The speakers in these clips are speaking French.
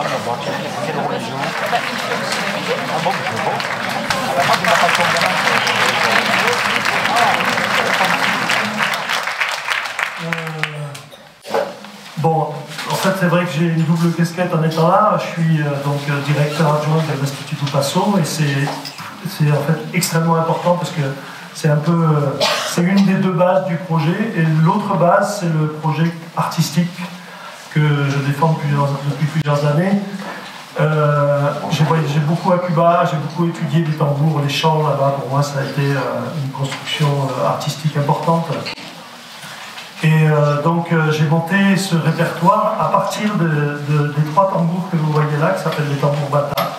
Quelle religion? Ah bon, c'est bon. Alors moi, je m'appelle comme Bon, en fait, c'est vrai que j'ai une double casquette en étant là. Je suis donc directeur adjoint de l'Institut Passo et c'est en fait extrêmement important parce que c'est un peu, c'est une des deux bases du projet et l'autre base, c'est le projet artistique que je défends depuis plusieurs années. J'ai voyagé beaucoup à Cuba, j'ai beaucoup étudié les tambours, les chants là-bas. Pour moi, ça a été une construction artistique importante. Et donc j'ai monté ce répertoire à partir des trois tambours que vous voyez là, qui s'appellent les tambours bata,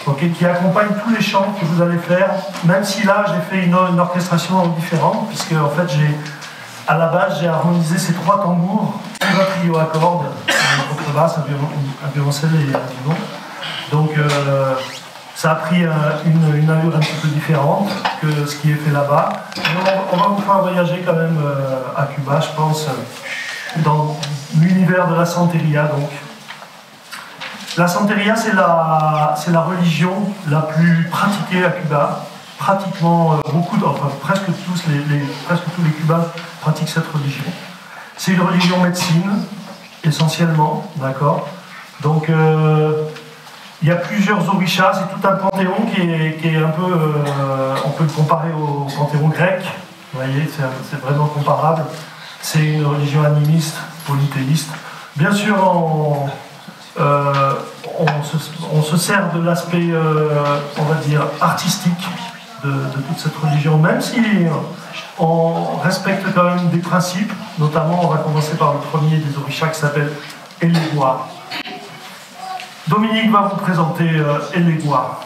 okay, qui accompagnent tous les chants que vous allez faire, même si là j'ai fait une orchestration différente, puisque en fait à la base j'ai harmonisé ces trois tambours, un trio à cordes, une contrebasse, un violoncelle et un violon. Donc ça a pris une allure un petit peu différente que ce qui est fait là-bas. On va vous faire voyager quand même à Cuba, je pense, dans l'univers de la santeria. Donc. La santeria, c'est la religion la plus pratiquée à Cuba. Pratiquement presque tous les Cubains pratiquent cette religion. C'est une religion médecine, essentiellement, d'accord. Donc, il y a plusieurs orishas, c'est tout un panthéon qui est un peu, on peut le comparer au panthéon grec, vous voyez, c'est vraiment comparable. C'est une religion animiste, polythéiste. Bien sûr, on se sert de l'aspect, on va dire, artistique de toute cette religion, même si on respecte quand même des principes. Notamment, on va commencer par le premier des orishas qui s'appelle Elegua. Dominique va vous présenter Elegua.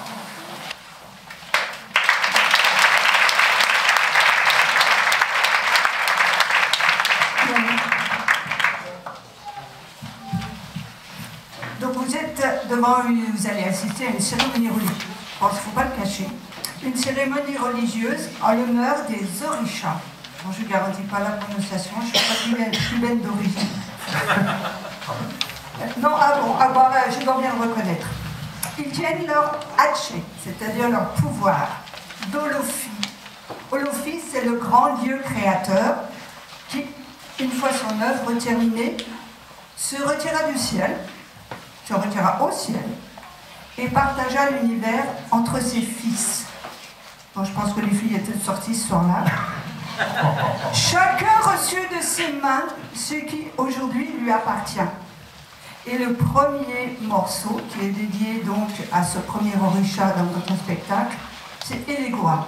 Donc vous allez assister à une cérémonie religieuse. Je pense qu'il ne faut pas le cacher. Une cérémonie religieuse en l'honneur des orishas. Bon, je ne garantis pas la prononciation, je ne suis pas cubaine d'origine. Non, je dois bien le reconnaître. Ils tiennent leur hache, c'est-à-dire leur pouvoir, d'Olofi. Olofi, c'est le grand Dieu créateur qui, une fois son œuvre terminée, se retira du ciel, se retira au ciel, et partagea l'univers entre ses fils. Bon, je pense que les filles étaient sorties ce soir-là. Chacun reçut de ses mains ce qui aujourd'hui lui appartient. Et le premier morceau, qui est dédié donc à ce premier orisha dans notre spectacle, c'est Elegua.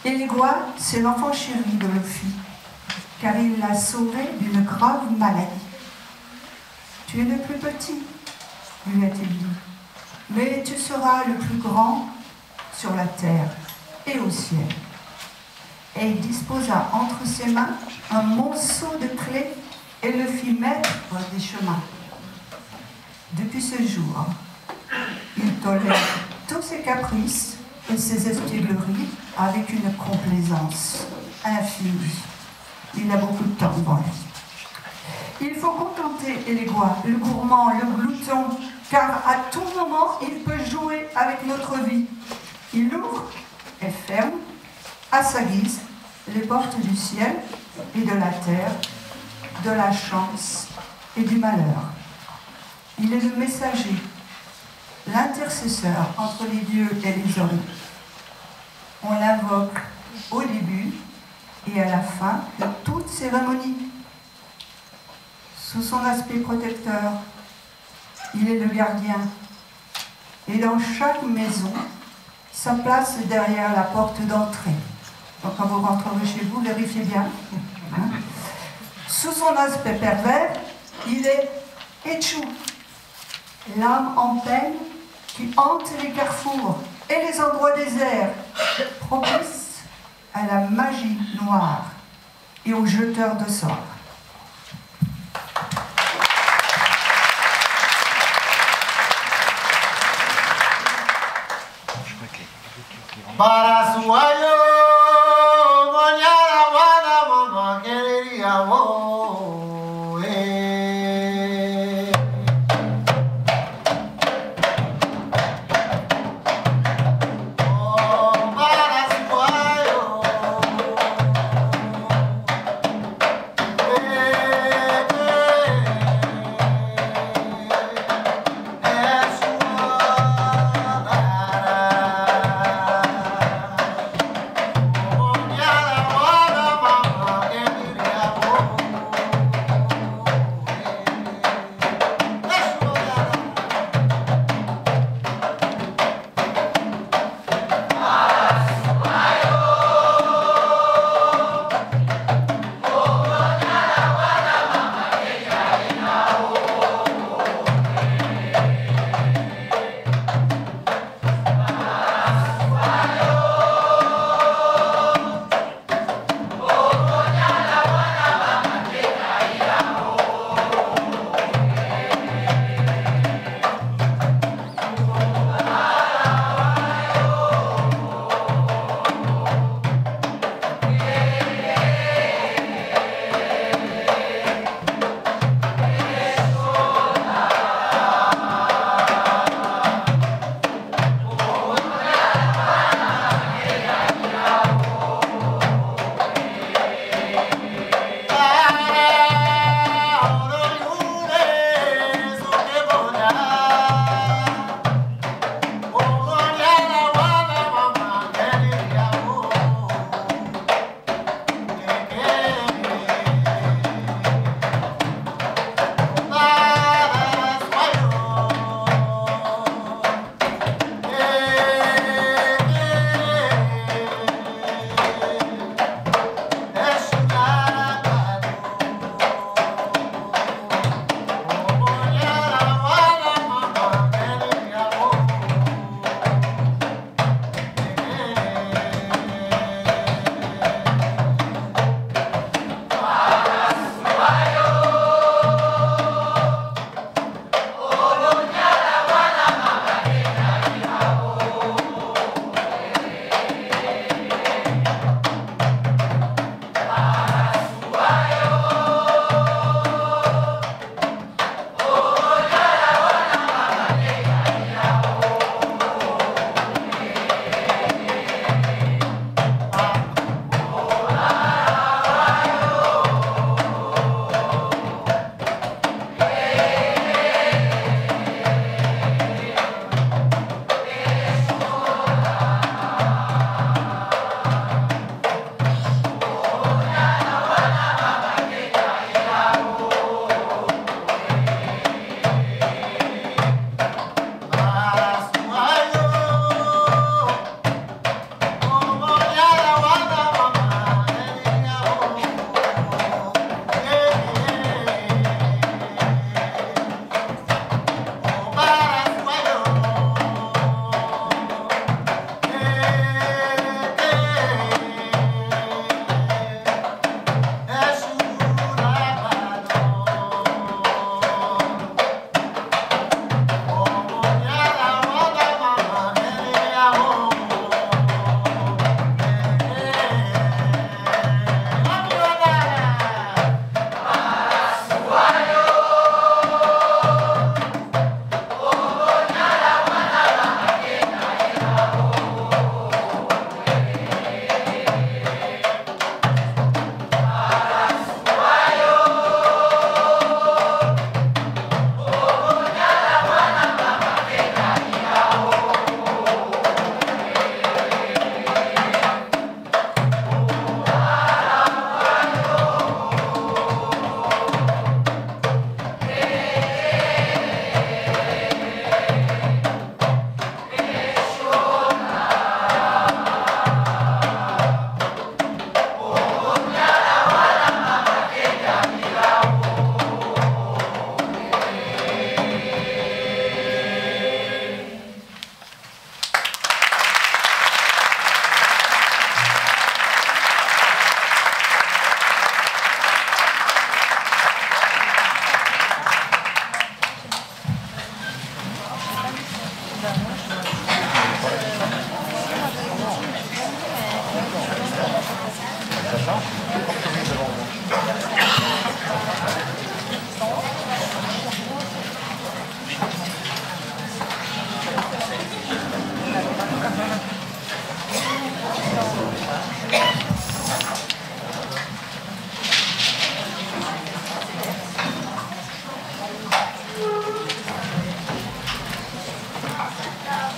Elegua, c'est l'enfant chéri de Lofi, car il l'a sauvé d'une grave maladie. Tu es le plus petit, lui a-t-il dit, mais tu seras le plus grand sur la terre et au ciel. Et il disposa entre ses mains un monceau de clés et le fit mettre des chemins. Depuis ce jour, il tolère tous ses caprices et ses espiègleries avec une complaisance infinie. Il a beaucoup de temps devant lui. Il faut contenter Elegua, le gourmand, le glouton, car à tout moment, il peut jouer avec notre vie. Il ouvre et ferme, à sa guise, les portes du ciel et de la terre, de la chance et du malheur. Il est le messager, l'intercesseur entre les dieux et les hommes. On l'invoque au début et à la fin de toute cérémonie. Sous son aspect protecteur, il est le gardien. Et dans chaque maison, sa place est derrière la porte d'entrée. Donc quand vous rentrerez chez vous, vérifiez bien. Hein? Sous son aspect pervers, il est Échou, l'âme en peine qui hante les carrefours et les endroits déserts, propice à la magie noire et aux jeteurs de sorts. Para su ayo, mañana mamá quería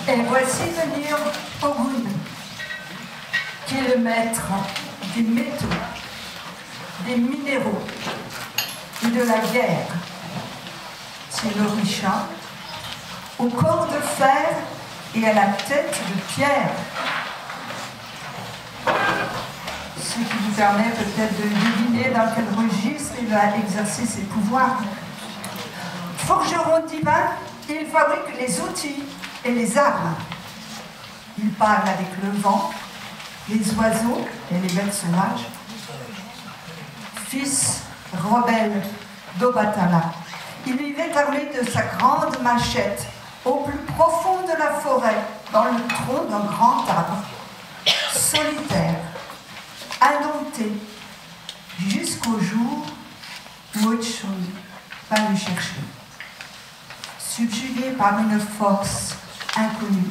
Et voici venir Ogun, qui est le maître des métaux, des minéraux et de la guerre. C'est l'Orisha, au corps de fer et à la tête de pierre. Ce qui vous permet peut-être de deviner dans quel registre il va exercer ses pouvoirs. Forgeron divin, il fabrique les outils et les armes. Il parle avec le vent, les oiseaux et les bêtes sauvages. Fils rebelle d'Obatala, il vivait armé de sa grande machette au plus profond de la forêt, dans le tronc d'un grand arbre, solitaire, indompté, jusqu'au jour où Ochun va le chercher. Subjugué par une force inconnue,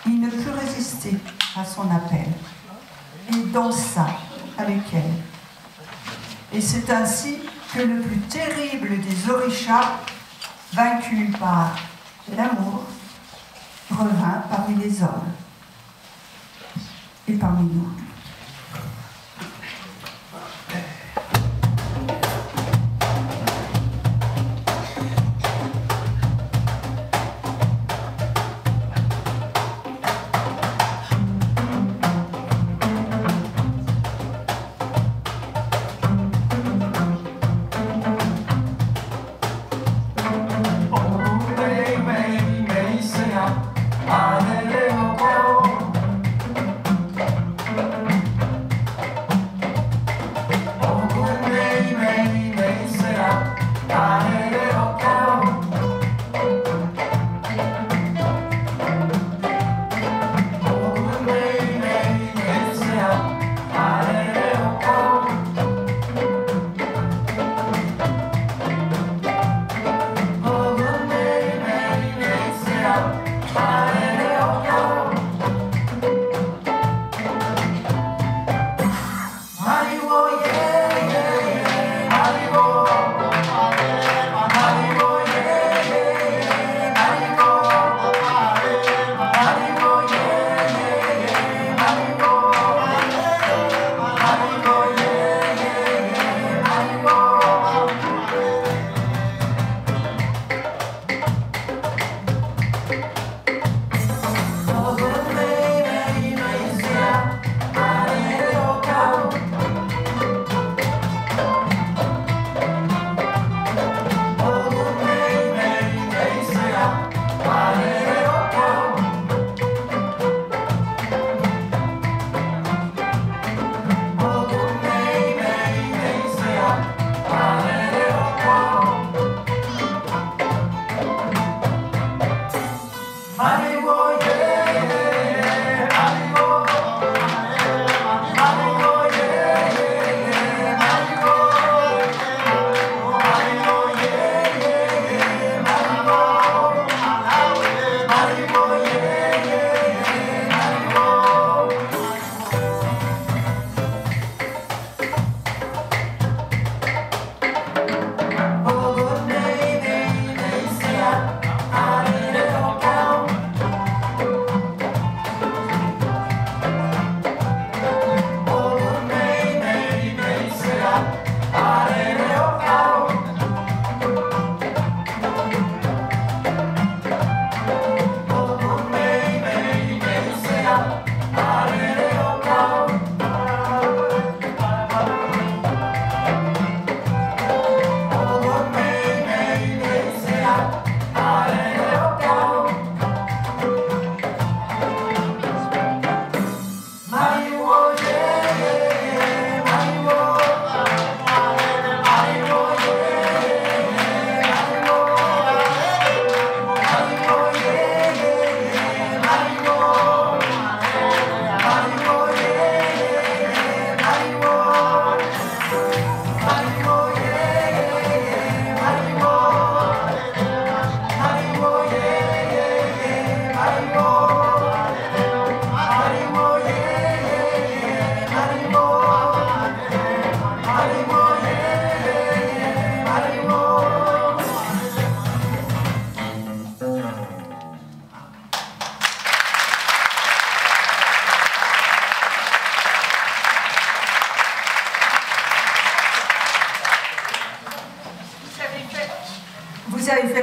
il ne put résister à son appel et dansa avec elle. Et c'est ainsi que le plus terrible des orishas, vaincu par l'amour, revint parmi les hommes et parmi nous.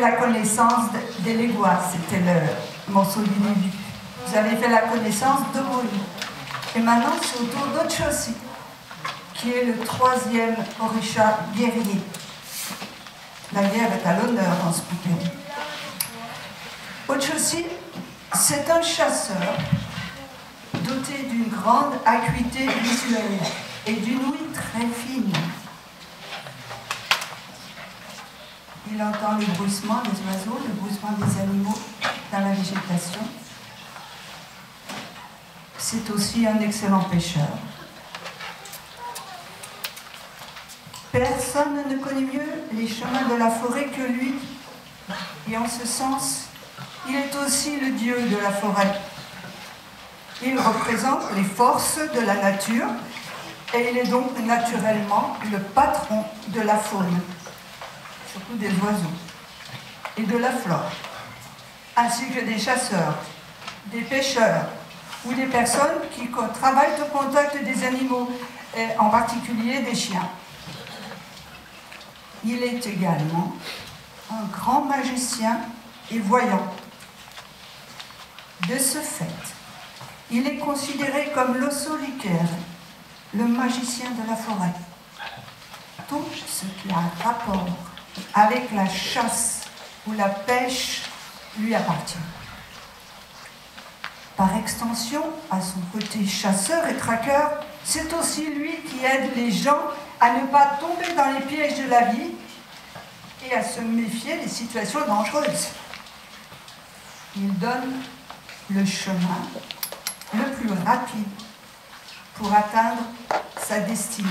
la connaissance d'Elegua, c'était le morceau du début. Vous avez fait la connaissance de Mori. Et maintenant, c'est au tour d'Ochosi, qui est le troisième orisha guerrier. La guerre est à l'honneur dans ce poème. Ochosi, c'est un chasseur doté d'une grande acuité visuelle et d'une ouïe très fine. Il entend le bruissement des oiseaux, le bruissement des animaux dans la végétation. C'est aussi un excellent pêcheur. Personne ne connaît mieux les chemins de la forêt que lui. Et en ce sens, il est aussi le dieu de la forêt. Il représente les forces de la nature et il est donc naturellement le patron de la faune, surtout des oiseaux, et de la flore, ainsi que des chasseurs, des pêcheurs ou des personnes qui travaillent au contact des animaux, et en particulier des chiens. Il est également un grand magicien et voyant. De ce fait, il est considéré comme l'osso liqueur, le magicien de la forêt. Tout ce qui a rapport avec la chasse ou la pêche lui appartient. Par extension, à son côté chasseur et traqueur, c'est aussi lui qui aide les gens à ne pas tomber dans les pièges de la vie et à se méfier des situations dangereuses. Il donne le chemin le plus rapide pour atteindre sa destinée.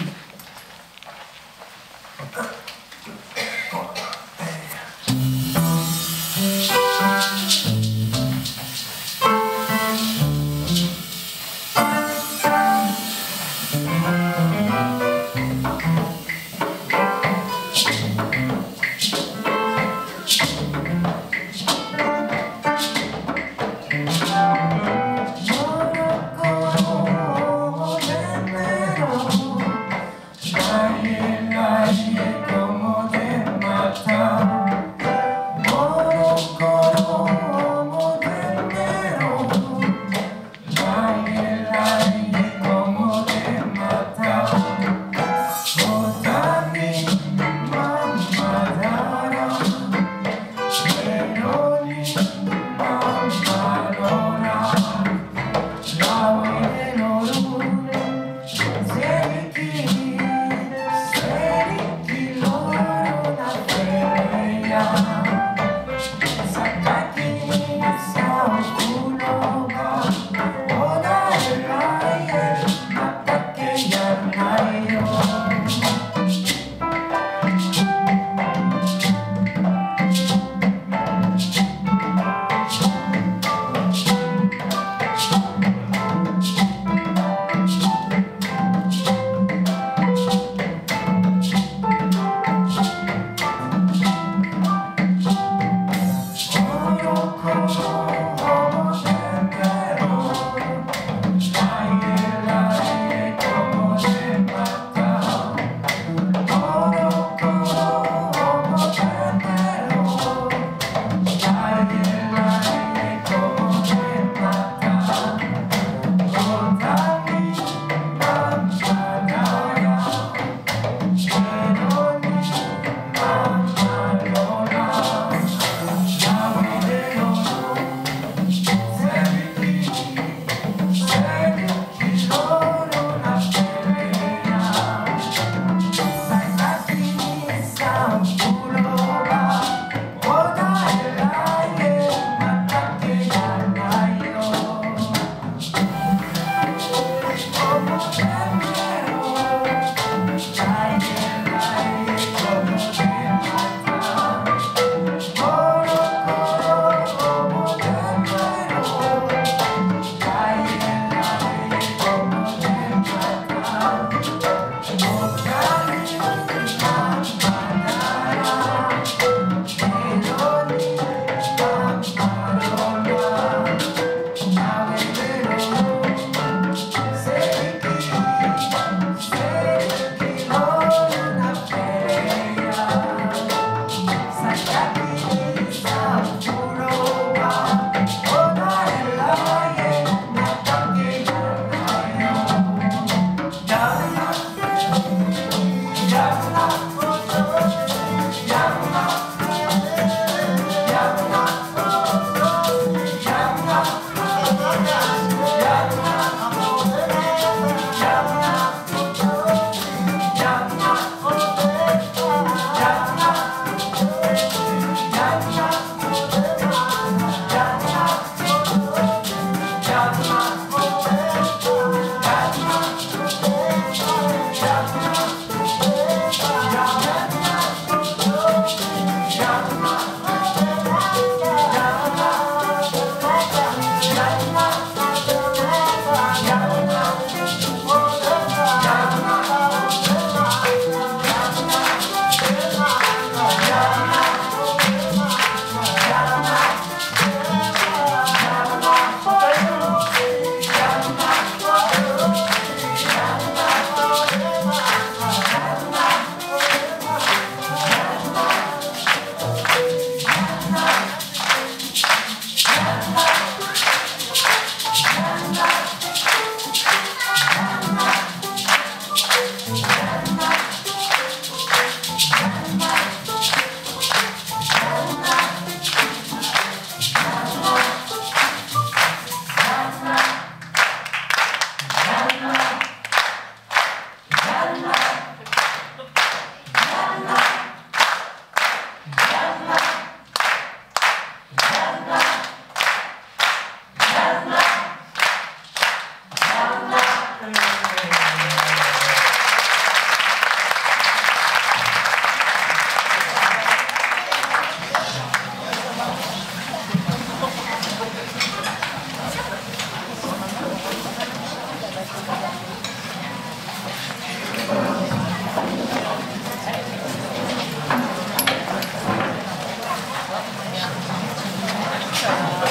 Oh,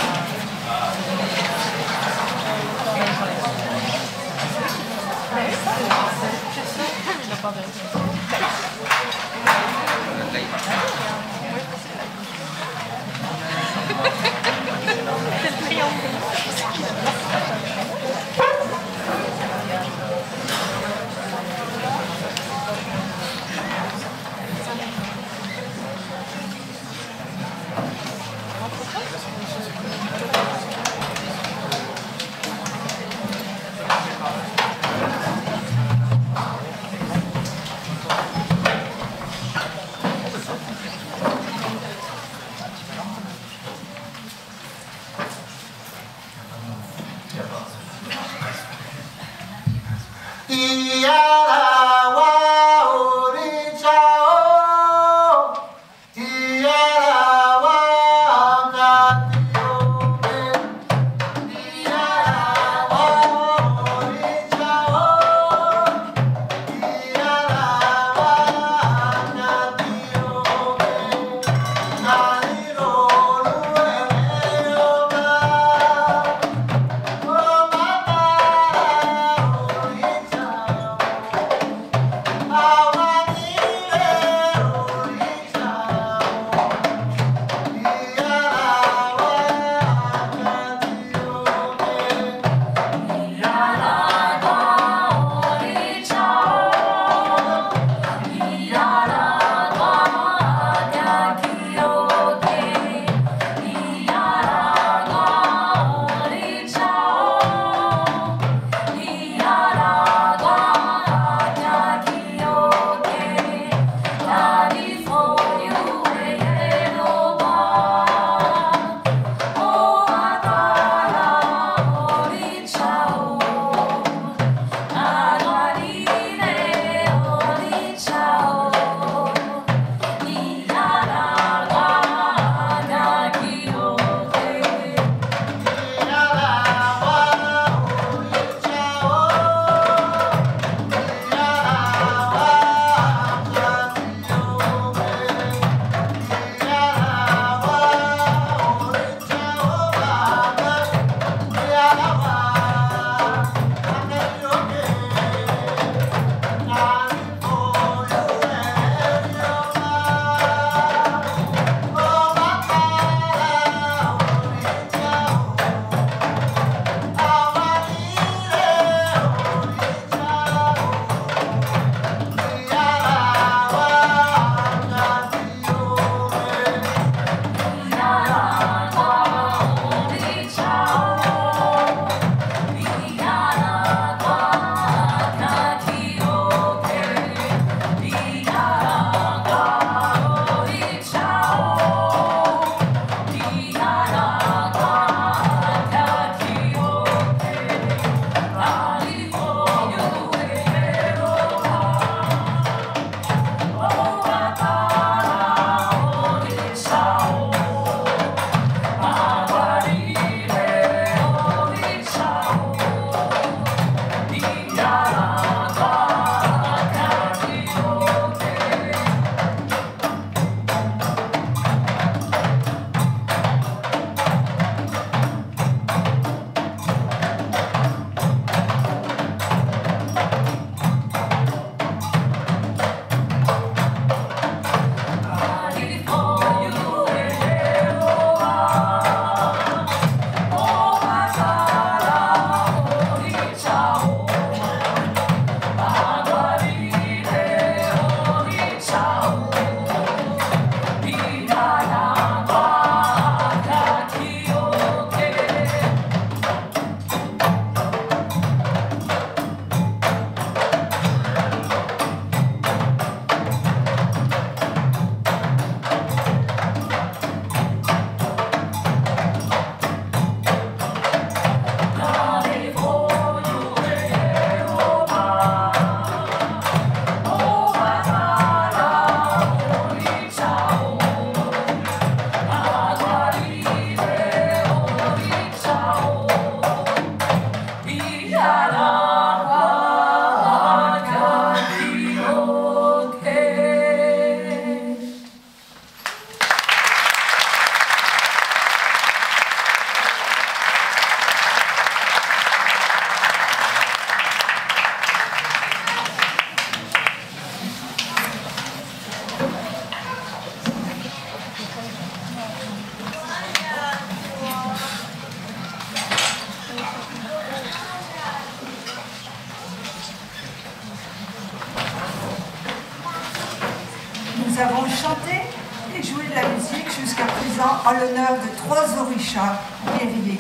en l'honneur de 3 orishas guerriers.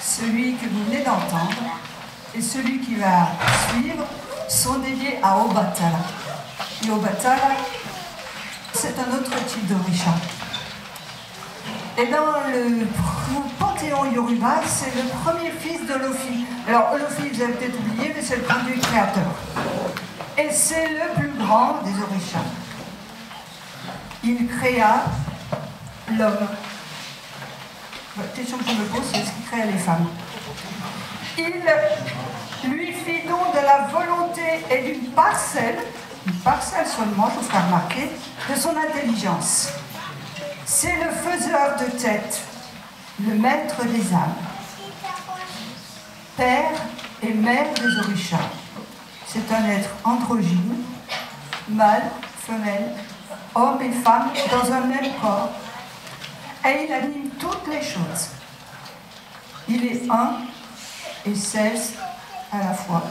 Celui que vous venez d'entendre et celui qui va suivre sont dédiés à Obatala. Et Obatala, c'est un autre type d'orisha. Et dans le panthéon Yoruba, c'est le premier fils de Olofi. Alors Olofi, vous avez peut-être oublié, mais c'est le premier créateur. Et c'est le plus grand des orishas. Il créa l'homme. La question que je me pose, c'est est-ce qu'il créa les femmes? Il lui fit don de la volonté et d'une parcelle seulement, je vous ferai remarquer, de son intelligence. C'est le faiseur de tête, le maître des âmes, père et mère des orishas. C'est un être androgyne, mâle, femelle, homme et femme dans un même corps, et il anime toutes les choses. Il est un et 16 à la fois.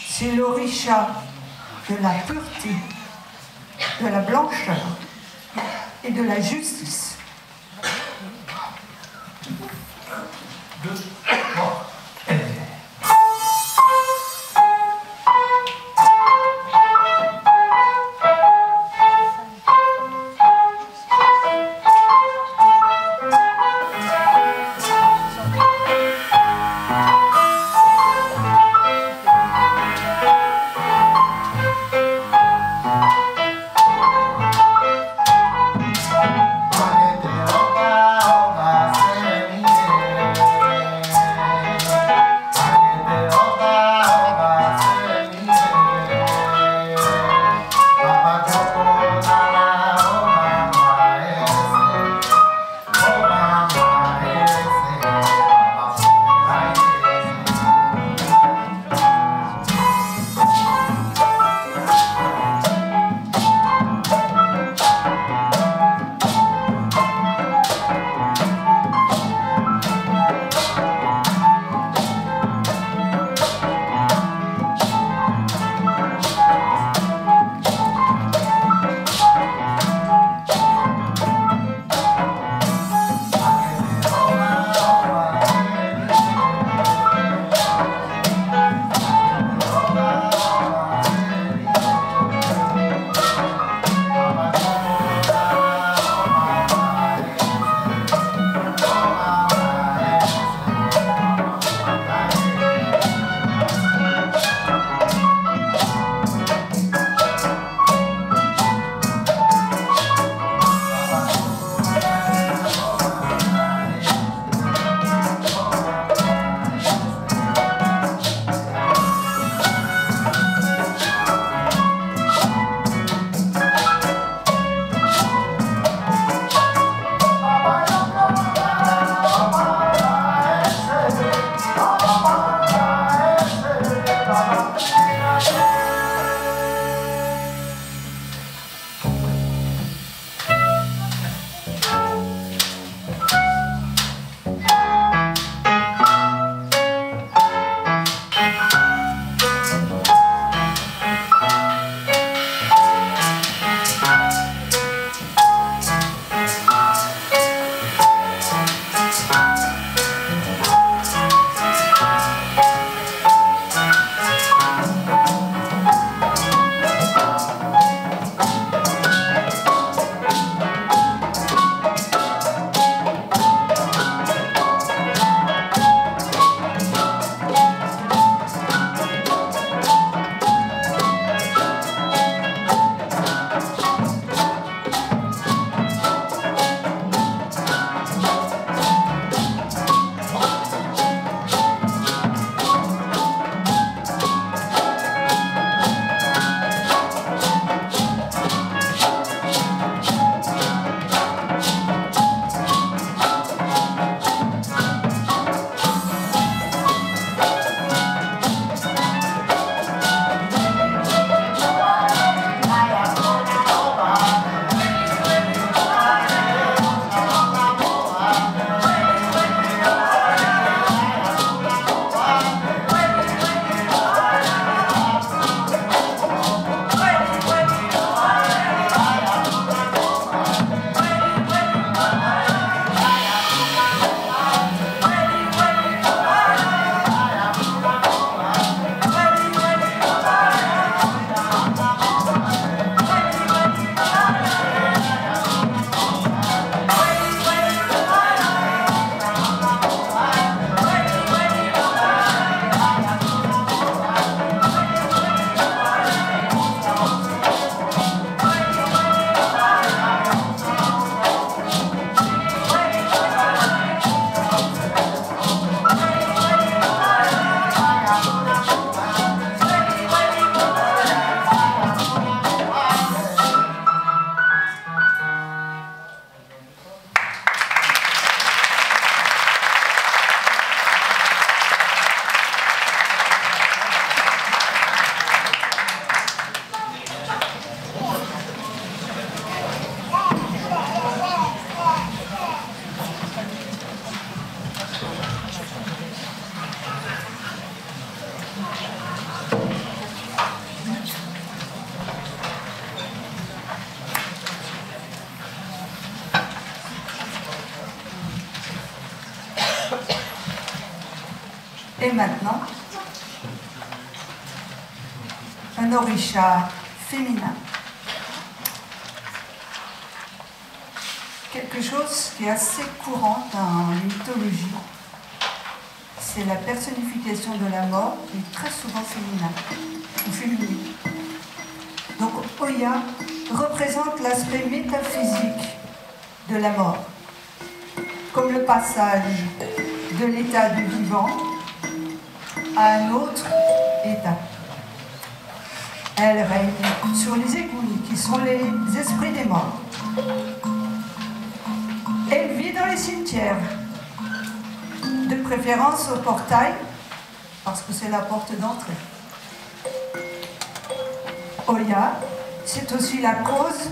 C'est l'orisha de la pureté, de la blancheur et de la justice. 2, 3, et... Oga, oga, se Et maintenant, un orisha féminin. Quelque chose qui est assez courant dans la mythologie. C'est la personnification de la mort, qui est très souvent féminine. Donc Oya représente l'aspect métaphysique de la mort, comme le passage de l'état du vivant à un autre état. Elle règne sur les égouts, qui sont les esprits des morts. Elle vit dans les cimetières, de préférence au portail, parce que c'est la porte d'entrée. Oya, c'est aussi la cause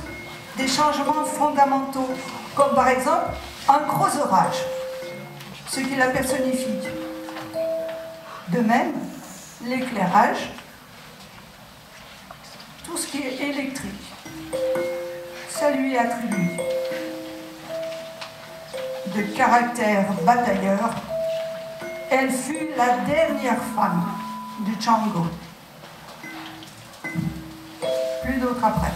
des changements fondamentaux, comme par exemple un gros orage, ce qui la personnifie. De même, l'éclairage, tout ce qui est électrique, ça lui attribue. De caractère batailleur, elle fut la dernière femme de Chango. Plus d'autres après.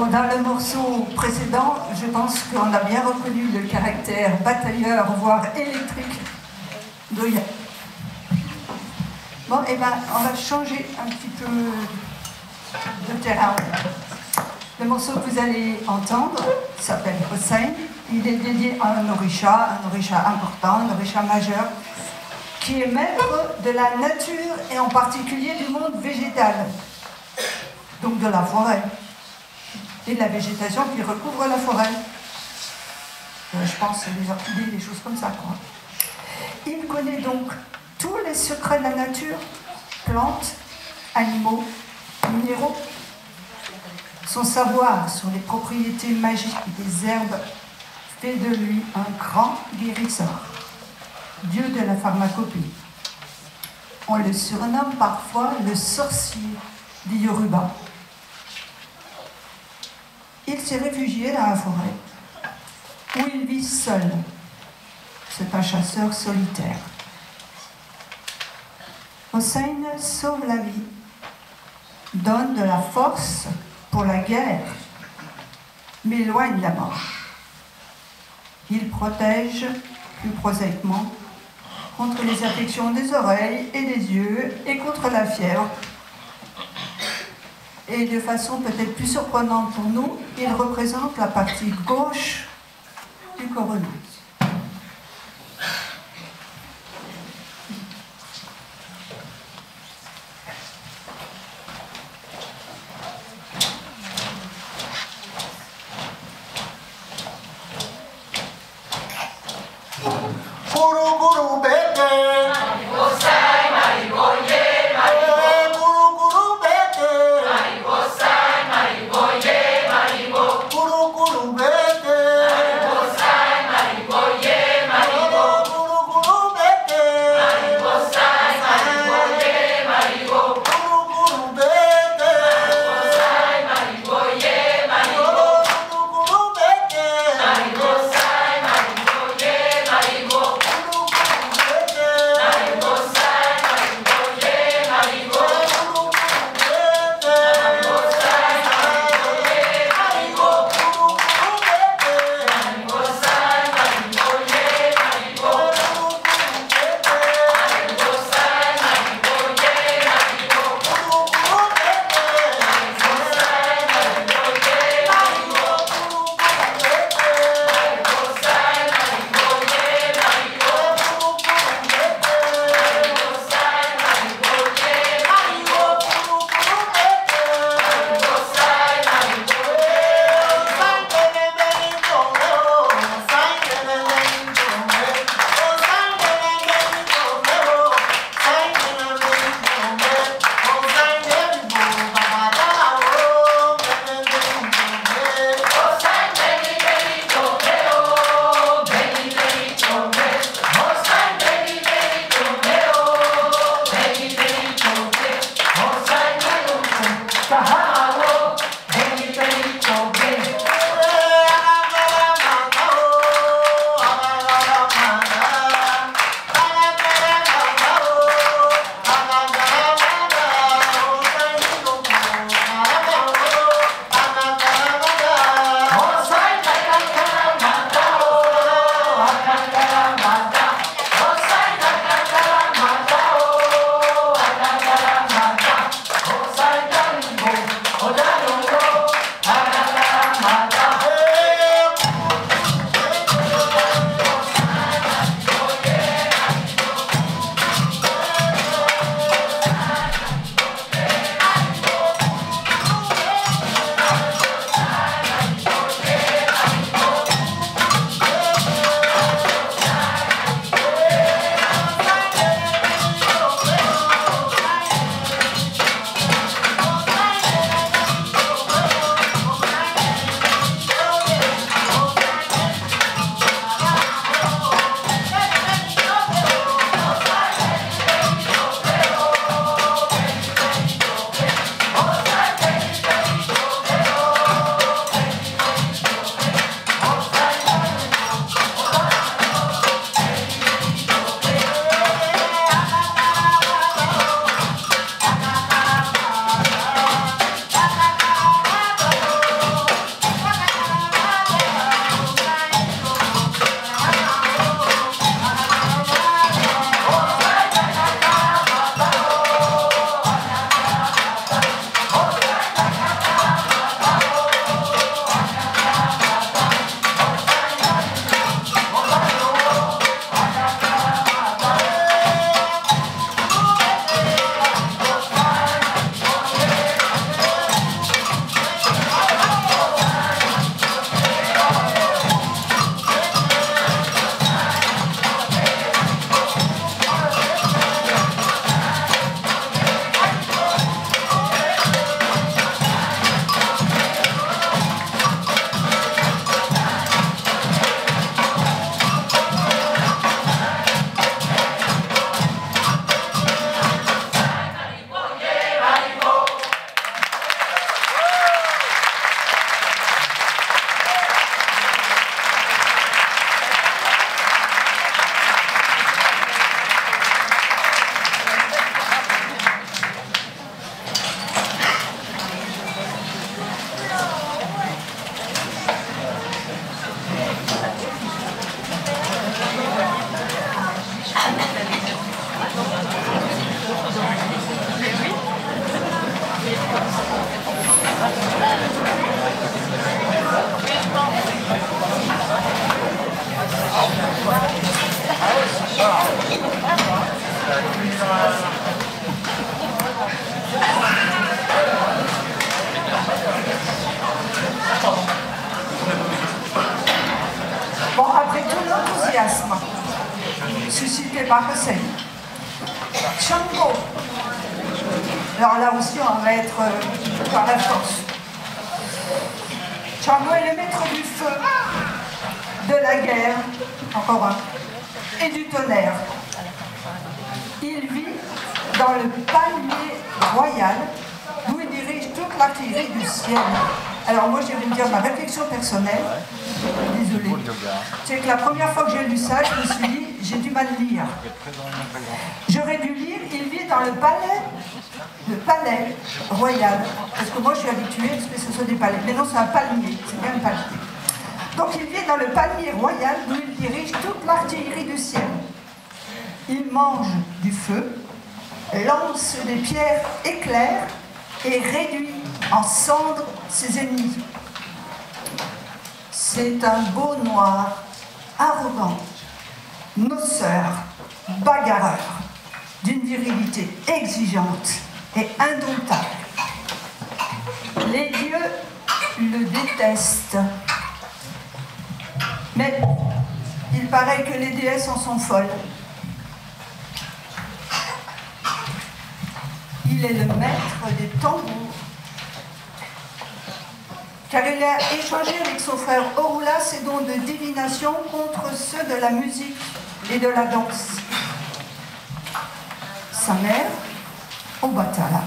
Bon, dans le morceau précédent, je pense qu'on a bien reconnu le caractère batailleur, voire électrique de Yann. Bon, et ben, on va changer un petit peu de terrain. Le morceau que vous allez entendre s'appelle Hossein. Il est dédié à un orisha important, un orisha majeur, qui est maître de la nature et en particulier du monde végétal, donc de la forêt et de la végétation qui recouvre la forêt. Je pense les orchidées, des choses comme ça, quoi. Il connaît donc tous les secrets de la nature, plantes, animaux, minéraux. Son savoir sur les propriétés magiques des herbes fait de lui un grand guérisseur, dieu de la pharmacopée. On le surnomme parfois le sorcier des Yoruba. Il s'est réfugié dans la forêt, où il vit seul. C'est un chasseur solitaire. Hossein sauve la vie, donne de la force pour la guerre, mais éloigne la mort. Il protège, plus prosaïquement, contre les affections des oreilles et des yeux et contre la fièvre. Et de façon peut-être plus surprenante pour nous, il représente la partie gauche du coronet. Guru Guru Bete, Hossein Mariboye, Guru Guru Bete, Hossein Mariboye, Guru Guru Bete, Hossein Mariboye, Guru Guru Bete, Hossein Mariboye, Guru Guru Bete, Hossein Mariboye, Guru Guru Bete, Hossein Mariboye, Marseille. Chango. Alors là aussi, on va être par la force. Chango est le maître du feu, de la guerre, encore un, et du tonnerre. Il vit dans le palmier royal, d'où il dirige toute l'artillerie du ciel. Alors moi, je vais vous dire ma réflexion personnelle. Désolée. C'est que la première fois que j'ai lu ça, je me suis dit, j'ai du mal lire. J'aurais dû lire, il vit dans le palais royal. Parce que moi, je suis habituée à ce que ce soit des palais. Mais non, c'est un palmier, c'est bien un palmier. Donc il vit dans le palmier royal, d'où il dirige toute l'artillerie du ciel. Il mange du feu, lance des pierres éclairs et réduit en cendres ses ennemis. C'est un beau noir, arrogant, noceur, bagarreur, d'une virilité exigeante et indomptable. Les dieux le détestent, mais il paraît que les déesses en sont folles. Il est le maître des tambours, car il a échangé avec son frère Orula ses dons de divination contre ceux de la musique et de la danse. Sa mère, Obatala,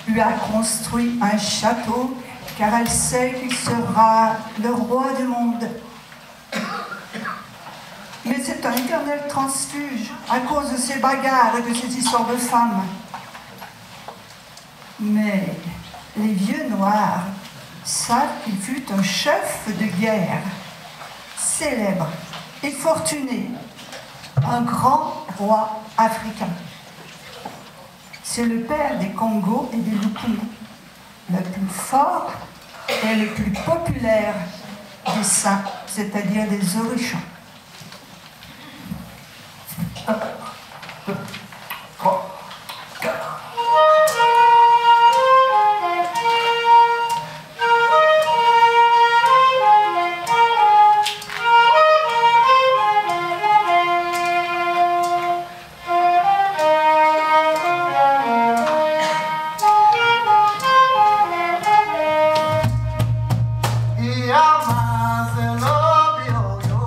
lui a construit un château, car elle sait qu'il sera le roi du monde. Mais c'est un éternel transfuge à cause de ses bagarres et de ses histoires de femmes. Mais les vieux noirs savent qu'il fut un chef de guerre, célèbre et fortuné, un grand roi africain. C'est le père des Congos et des Lukumi, le plus fort et le plus populaire des saints, c'est-à-dire des Orishas. 1, 2, 3, 4. Yama se lo bio yo.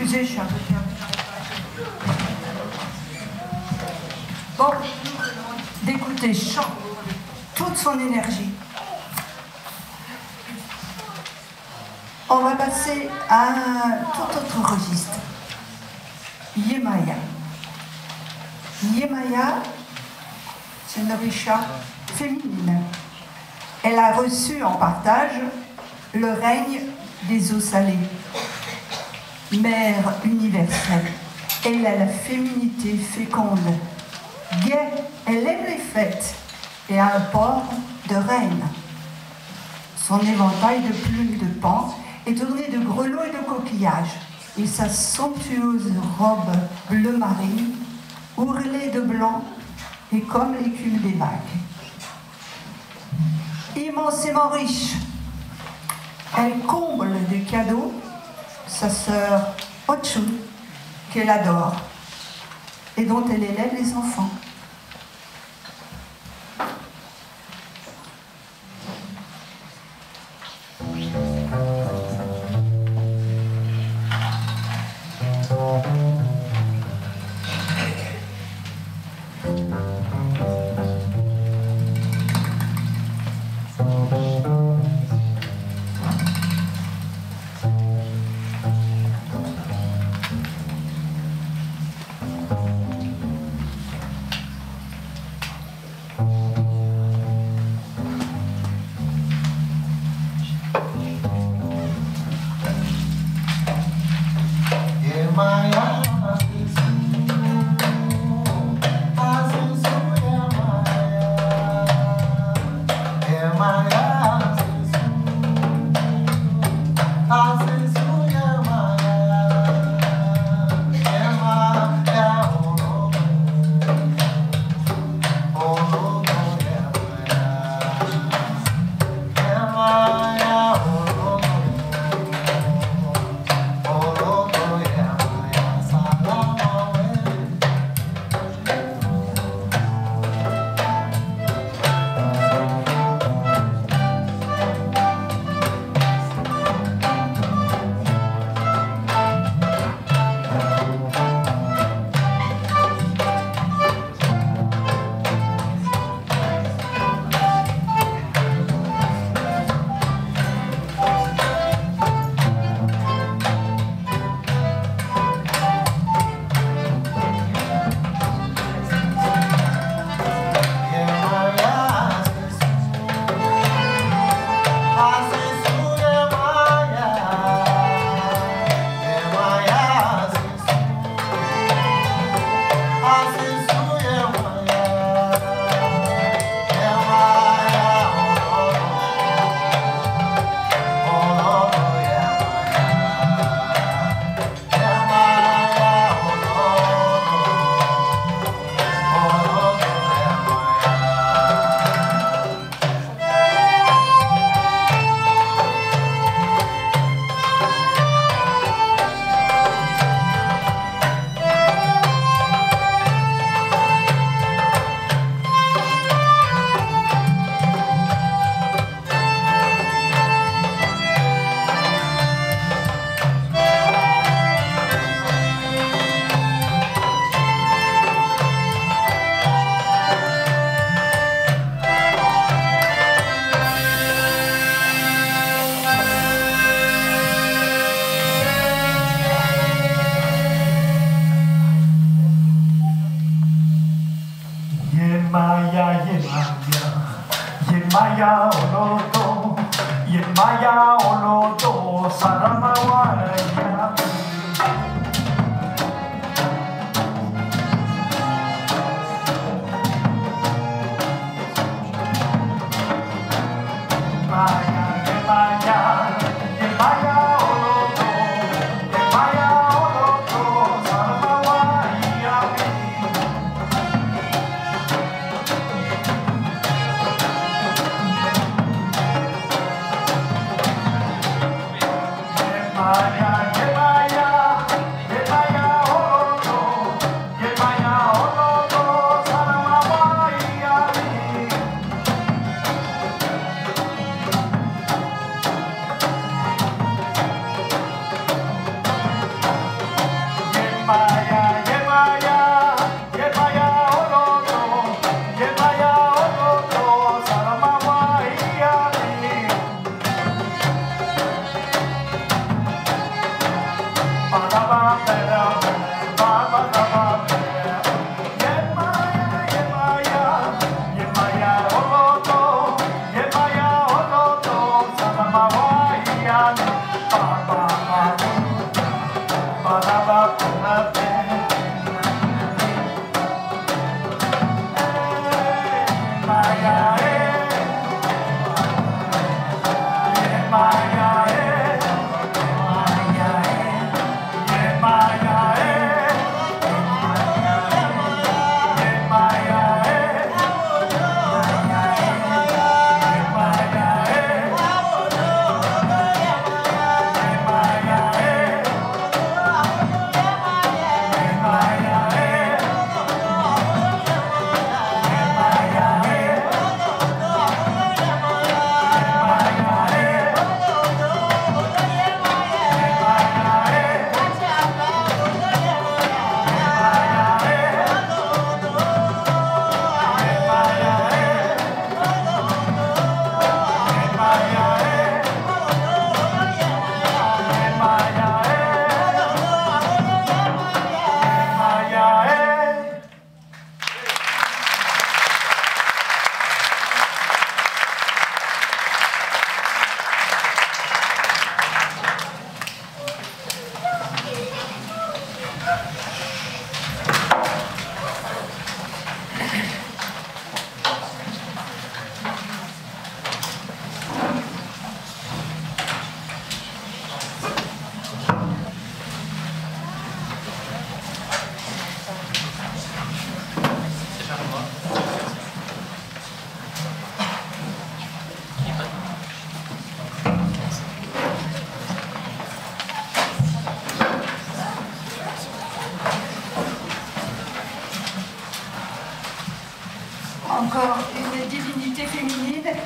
Excusez, je suis un peu perdue. Bon, d'écouter chant, toute son énergie. On va passer à un tout autre registre. Yemaya. Yemaya, c'est une orisha féminine. Elle a reçu en partage le règne des eaux salées. Mère universelle, elle a la féminité féconde. Gaie, elle aime les fêtes et a un port de reine. Son éventail de plumes de pan est tourné de grelots et de coquillages, et sa somptueuse robe bleu marine, ourlée de blanc, est comme l'écume des vagues. Immensément riche, elle comble de cadeaux sa sœur Ochun, qu'elle adore et dont elle élève les enfants.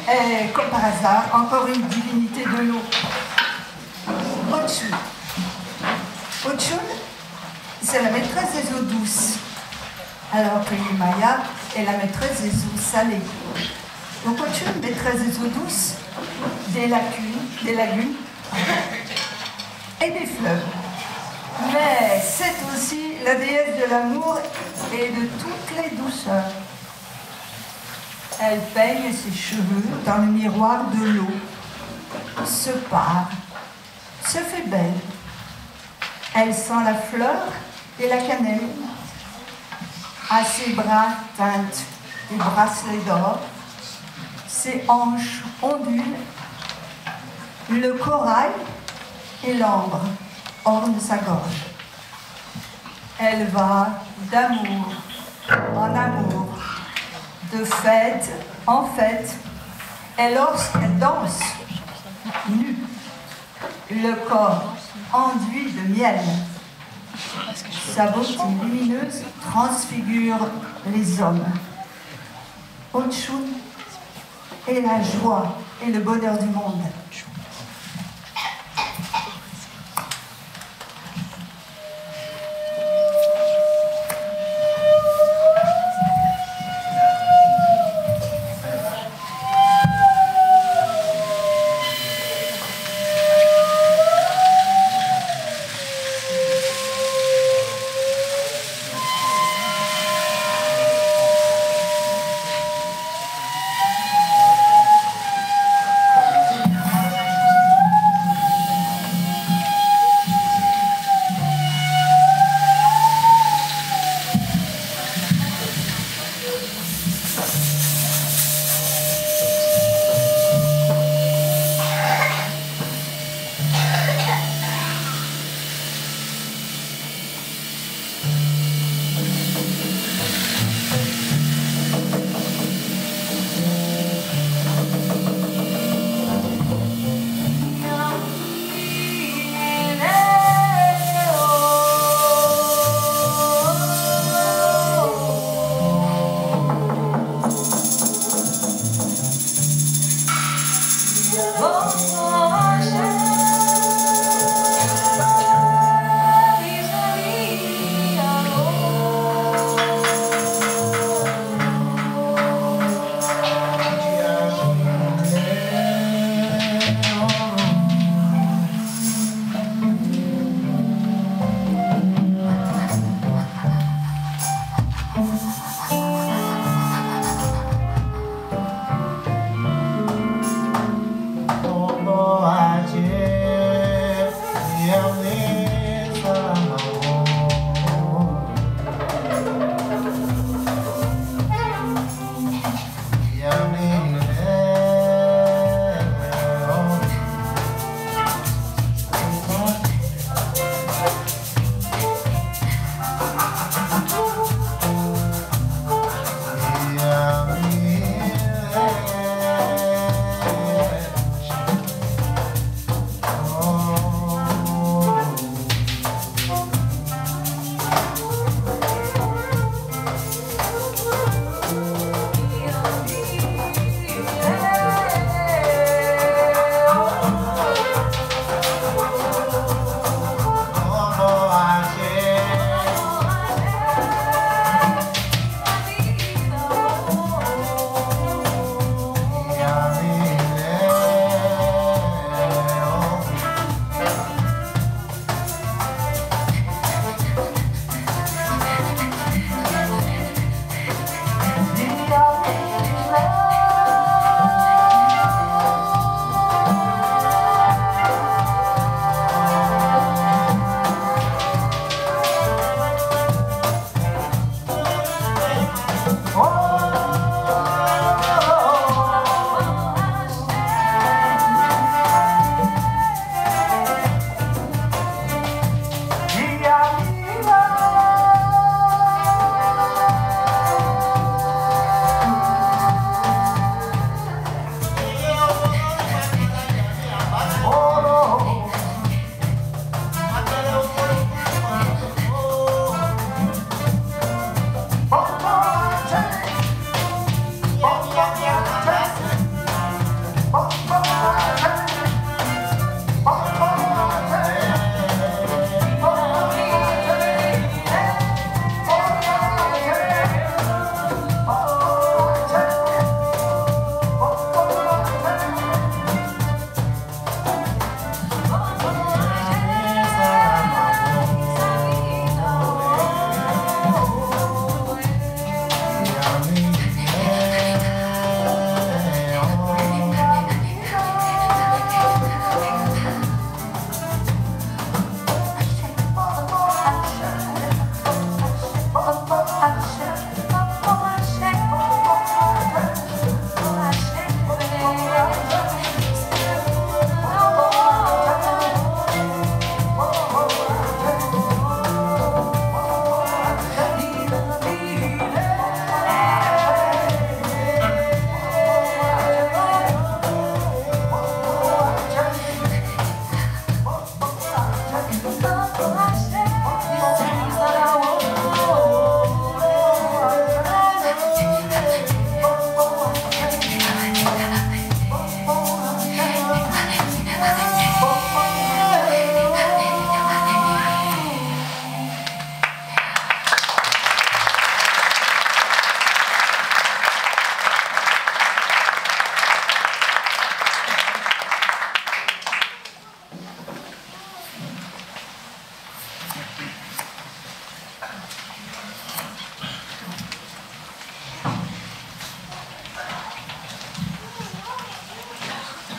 est, comme par hasard, encore une divinité de l'eau. Ochun. Ochun, c'est la maîtresse des eaux douces, alors que Yemaya est la maîtresse des eaux salées. Donc Ochun, maîtresse des eaux douces, des lagunes et des fleuves. Mais c'est aussi la déesse de l'amour et de toutes les douceurs. Elle peigne ses cheveux dans le miroir de l'eau, se pare, se fait belle. Elle sent la fleur et la cannelle. À ses bras teintent des bracelets d'or. Ses hanches ondulent. Le corail et l'ambre ornent sa gorge. Elle va d'amour en amour, de fête en fête, et lorsqu'elle danse, nue, le corps enduit de miel, sa beauté lumineuse transfigure les hommes. Ochun est la joie et le bonheur du monde.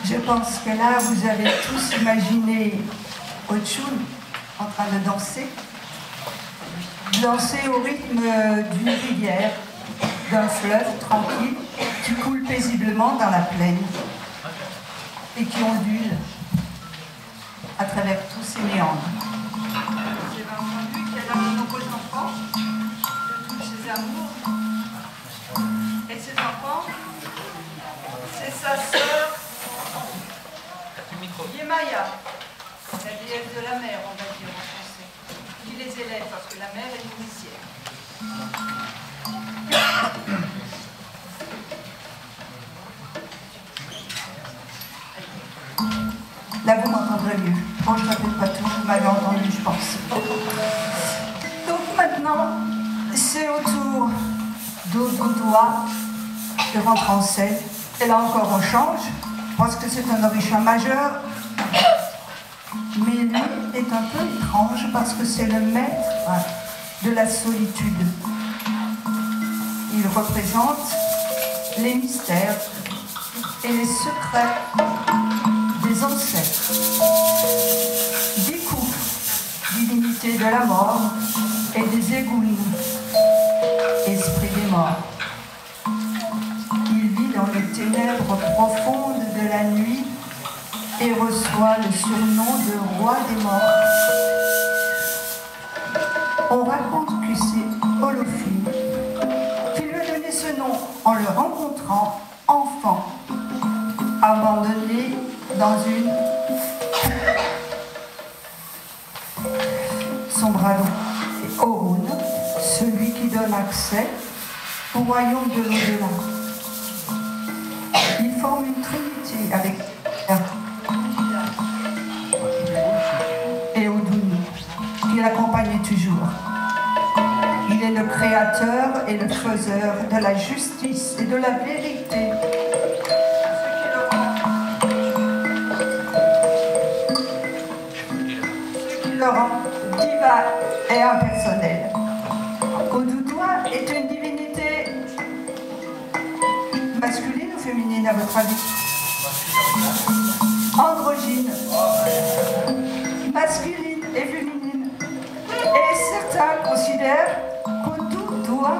Je pense que là, vous avez tous imaginé Ochun en train de danser. Danser au rythme d'une rivière, d'un fleuve tranquille qui coule paisiblement dans la plaine et qui ondule à travers tous ces méandres. Vous avez entendu qu'elle a de nombreux enfants, de tous ses amours. Et ses enfants, c'est sa sœur Yemaya, la déesse de la mer, on va dire en français, qui les élève parce que la mer est l'initiaire. Là, vous m'entendrez mieux. Bon, je ne répète pas tout, vous m'avez entendu, je pense. Donc maintenant, c'est au tour d'Ododoa de rentrer en scène. Et là encore, on change. Je pense que c'est un orisha majeur. Mais lui est un peu étrange parce que c'est le maître de la solitude. Il représente les mystères et les secrets des ancêtres. Biku, divinité de la mort, et des Egun, esprit des morts. Il vit dans les ténèbres profondes de la nuit et reçoit le surnom de roi des morts. On raconte que c'est Olofin qui lui a donné ce nom en le rencontrant enfant, abandonné dans une... Son bras droit est Orun, celui qui donne accès au royaume de l'au-delà. Il forme une trinité avec et Odun, qui l'accompagne toujours. Il est le créateur et le faiseur de la justice et de la vérité. Le rend diva et impersonnel. Odudoa est une divinité masculine ou féminine à votre avis? Androgyne, masculine et féminine. Et certains considèrent qu'Odudoa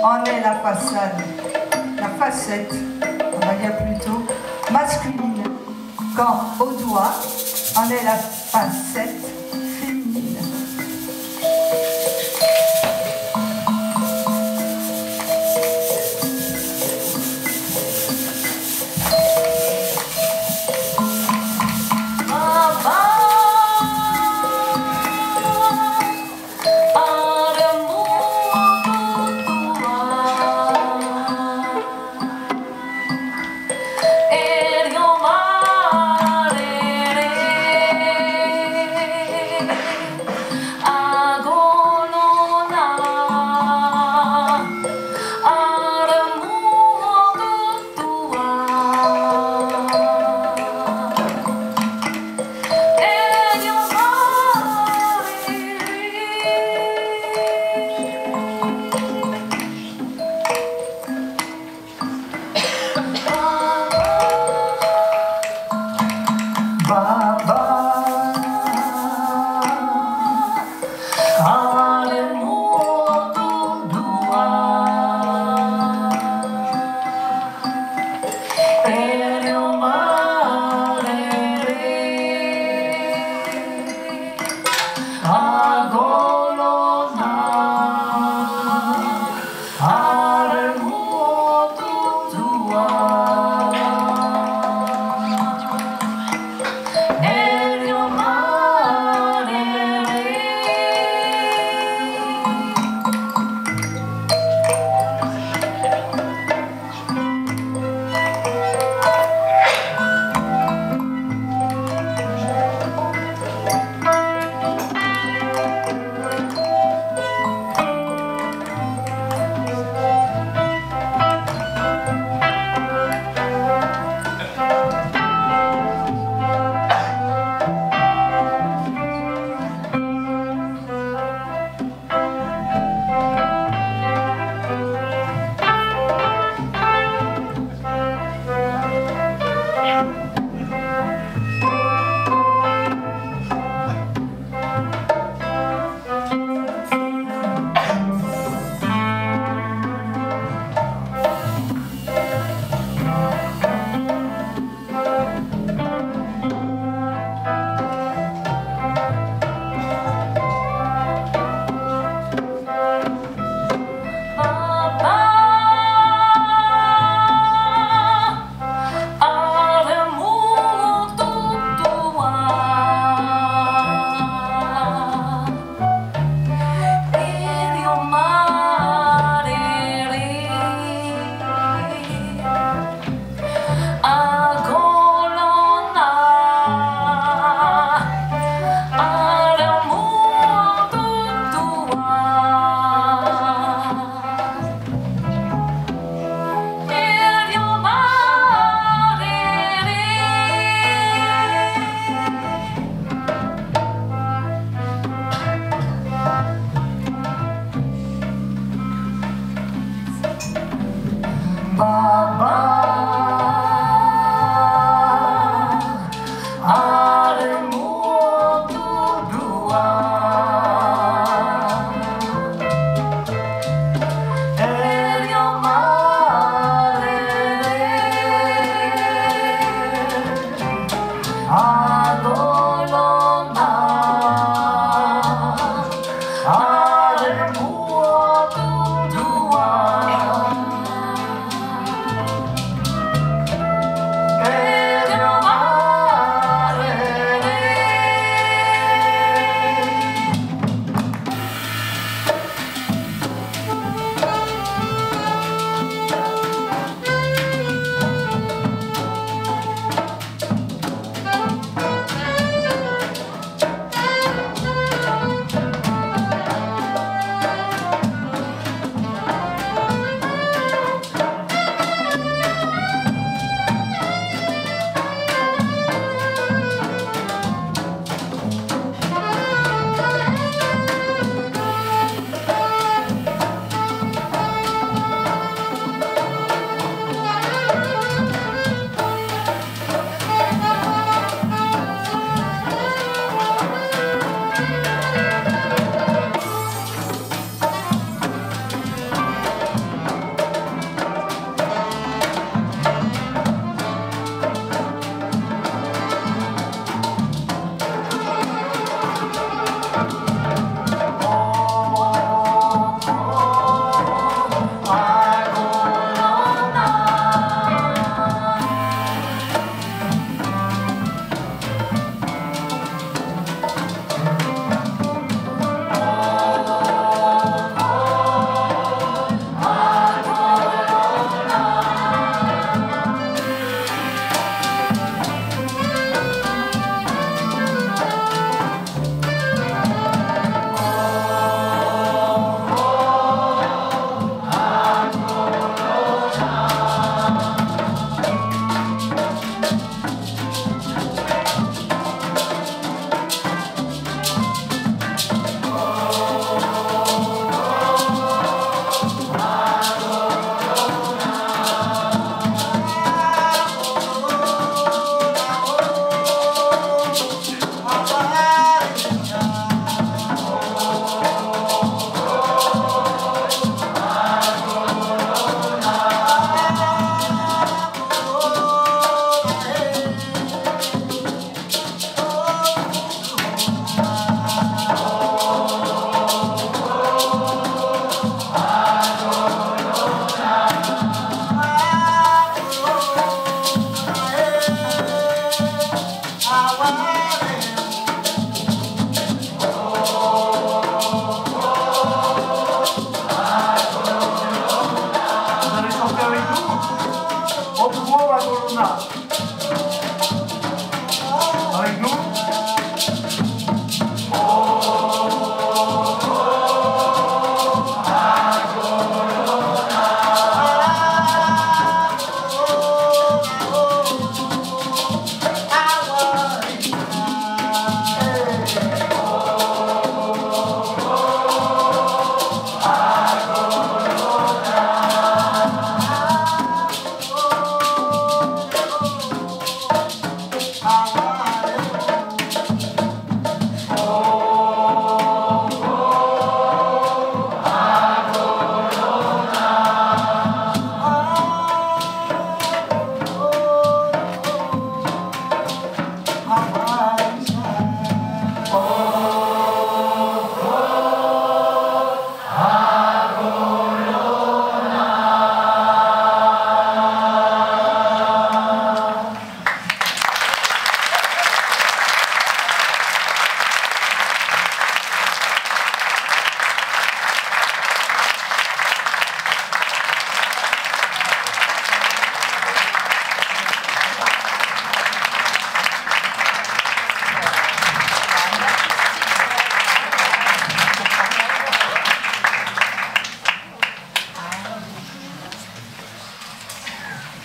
en est la façade, la facette, on va dire plutôt, masculine, quand Odoa en est la facette féminine.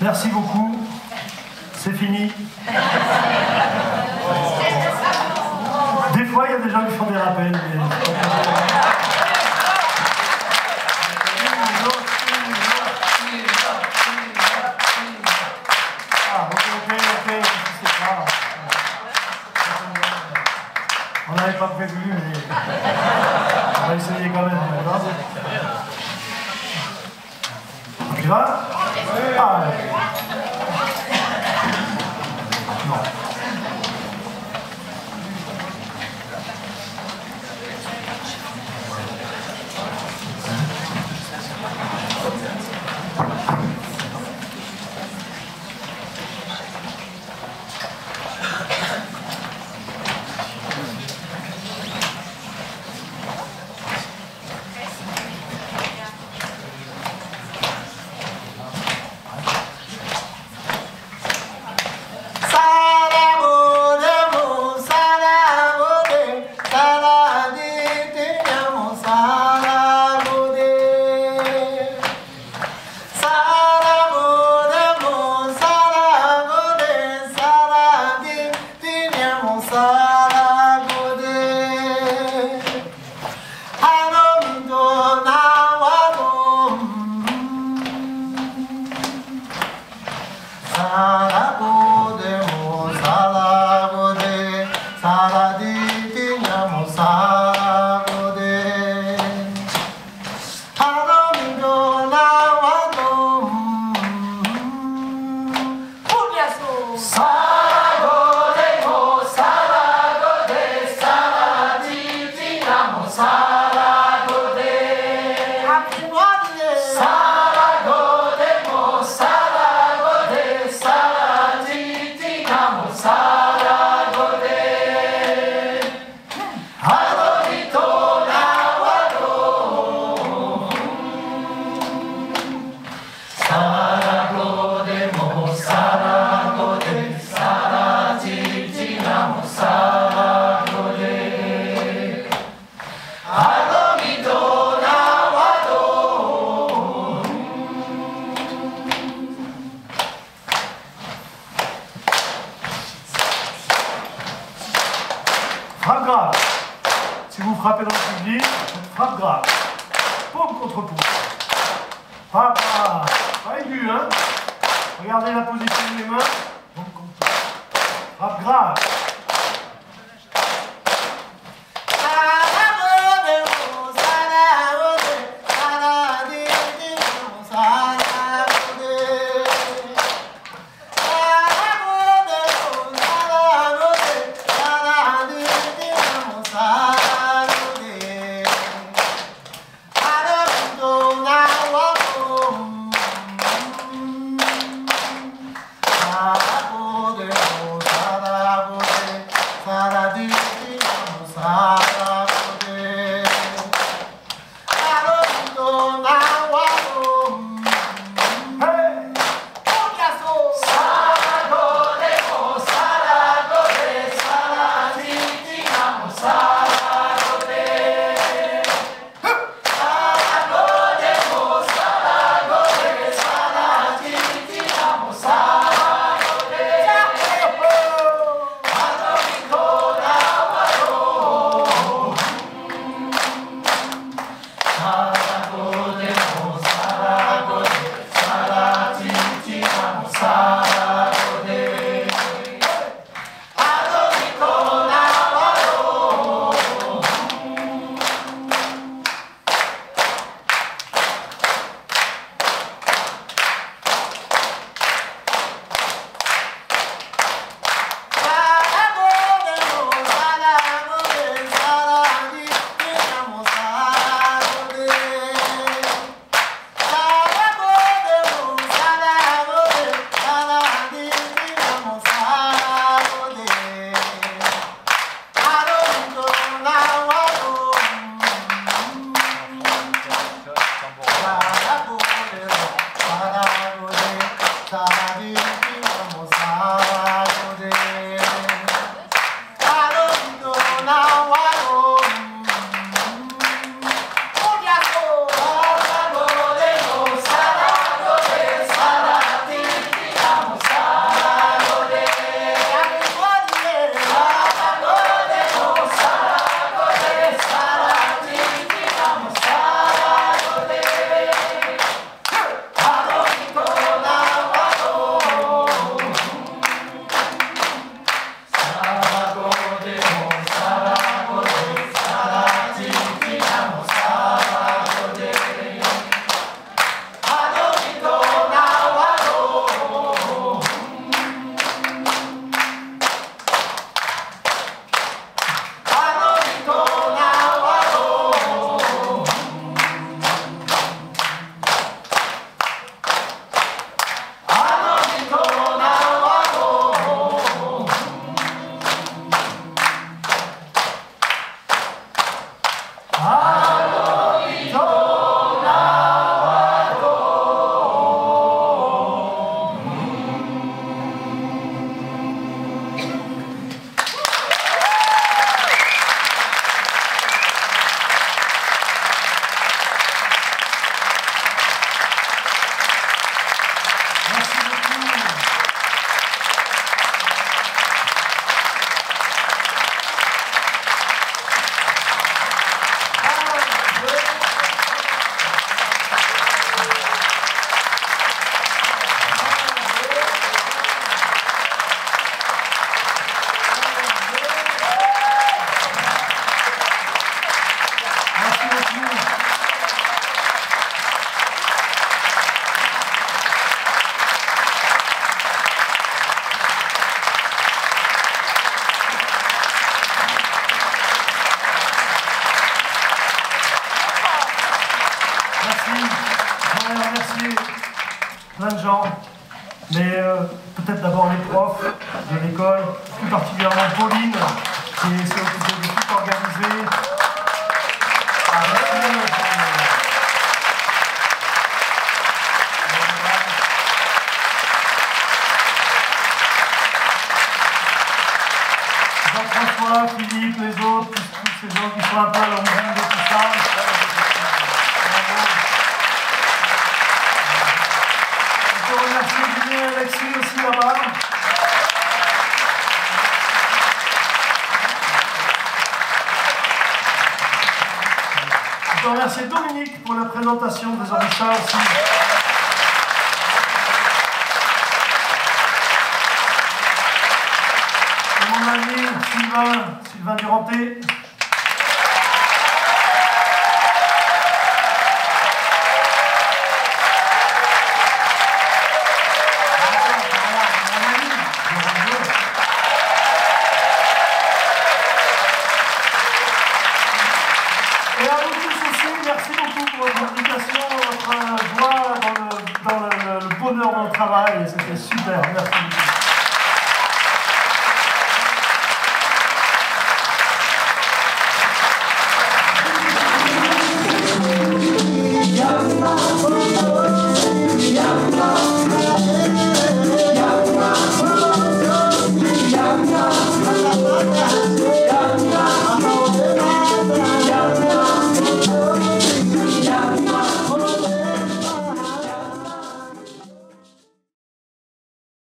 Merci beaucoup. C'est fini. Des fois, il y a des gens qui font des rappels. Mais... Ah, ok, c'est pas. On n'avait pas prévu, mais on va essayer quand même. Tu vas? Ah, ouais. Non. Frappe grave. Si vous frappez dans le public, frappe grave. Paume contre paume. Frappe grave. Pas aigu, hein. Regardez la position des mains. Frappe grave. Saragode, Plein de gens, mais peut-être d'abord les profs de l'école, plus particulièrement Pauline, qui s'est occupée de tout organiser. Jean-François, Philippe, les autres, tous ces gens qui sont un peu à l'origine de tout ça. Je remercie Julien et Alexis aussi là-bas. Je remercie Dominique pour la présentation des Orisha aussi. Et mon ami Sylvain Duranté. Et à vous tous aussi, merci beaucoup pour votre implication, votre joie dans le bonheur dans le travail. C'était super. Merci.